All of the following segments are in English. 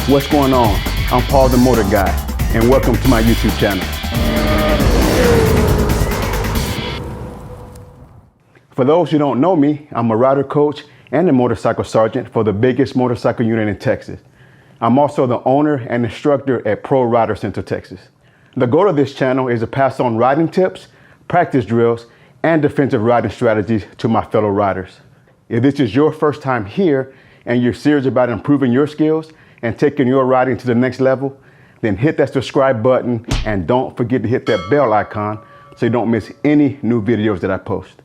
What's going on? I'm Paul the Motor Guy, and welcome to my YouTube channel. For those who don't know me, I'm a rider coach and a motorcycle sergeant for the biggest motorcycle unit in Texas. I'm also the owner and instructor at ProRider Central Texas. The goal of this channel is to pass on riding tips, practice drills, and defensive riding strategies to my fellow riders. If this is your first time here and you're serious about improving your skills and taking your riding to the next level, then hit that subscribe button and don't forget to hit that bell icon so you don't miss any new videos that I post.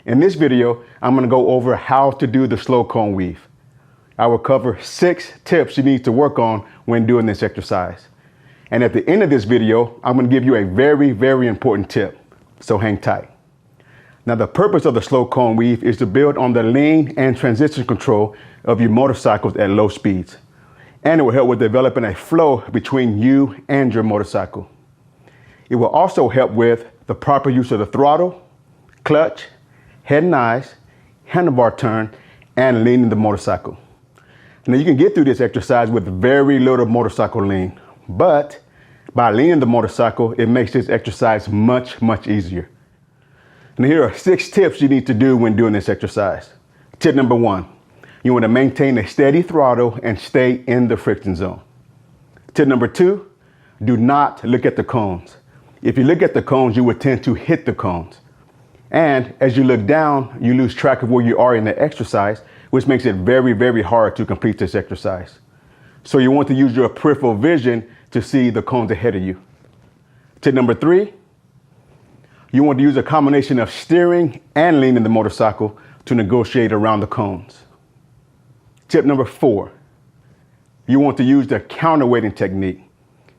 In this video, I'm going to go over how to do the slow cone weave. I will cover 6 tips you need to work on when doing this exercise. And at the end of this video, I'm going to give you a very, very important tip. So hang tight. Now, the purpose of the slow cone weave is to build on the lean and transition control of your motorcycles at low speeds. And it will help with developing a flow between you and your motorcycle. It will also help with the proper use of the throttle, clutch, head and eyes, handlebar turn, and leaning the motorcycle. Now, you can get through this exercise with very little motorcycle lean, but by leaning the motorcycle, it makes this exercise much, much easier. Now, here are 6 tips you need to do when doing this exercise. Tip number 1. You want to maintain a steady throttle and stay in the friction zone. Tip number 2, do not look at the cones. If you look at the cones, you will tend to hit the cones. And as you look down, you lose track of where you are in the exercise, which makes it very, very hard to complete this exercise. So you want to use your peripheral vision to see the cones ahead of you. Tip number 3, you want to use a combination of steering and leaning the motorcycle to negotiate around the cones. Tip number 4, you want to use the counterweighting technique.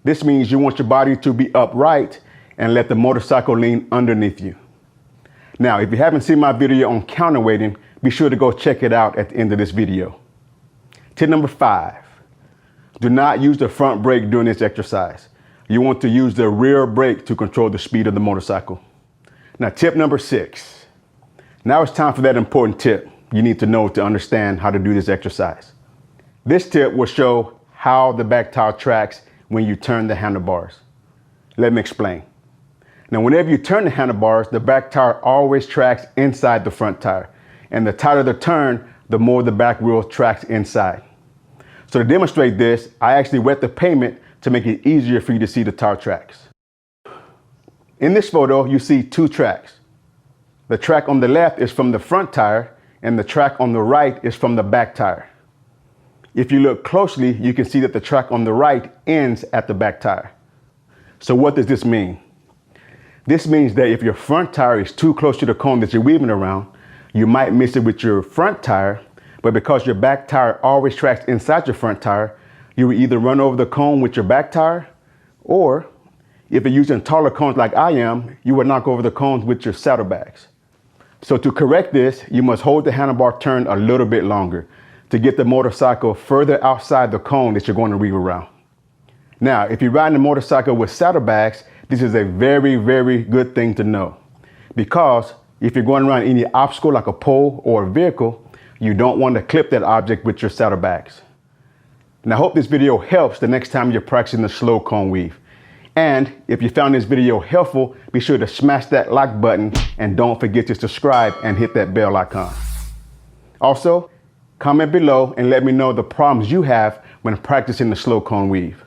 This means you want your body to be upright and let the motorcycle lean underneath you. Now, if you haven't seen my video on counterweighting, be sure to go check it out at the end of this video. Tip number 5, do not use the front brake during this exercise. You want to use the rear brake to control the speed of the motorcycle. Now, tip number 6, now it's time for that important tip you need to know to understand how to do this exercise. This tip will show how the back tire tracks when you turn the handlebars. Let me explain. Now, whenever you turn the handlebars, the back tire always tracks inside the front tire. And the tighter the turn, the more the back wheel tracks inside. So to demonstrate this, I actually wet the pavement to make it easier for you to see the tire tracks. In this photo, you see 2 tracks. The track on the left is from the front tire, and the track on the right is from the back tire. If you look closely, you can see that the track on the right ends at the back tire. So what does this mean? This means that if your front tire is too close to the cone that you're weaving around, you might miss it with your front tire, but because your back tire always tracks inside your front tire, you will either run over the cone with your back tire, or if you're using taller cones like I am, you will knock over the cones with your saddlebags. So to correct this, you must hold the handlebar turned a little bit longer to get the motorcycle further outside the cone that you're going to weave around. Now, if you're riding a motorcycle with saddlebags, this is a very, very good thing to know, because if you're going around any obstacle like a pole or a vehicle, you don't want to clip that object with your saddlebags. And I hope this video helps the next time you're practicing the slow cone weave. And if you found this video helpful, be sure to smash that like button and don't forget to subscribe and hit that bell icon. Also, comment below and let me know the problems you have when practicing the slow cone weave.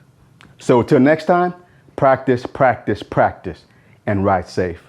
So till next time, practice, practice, practice, and ride safe.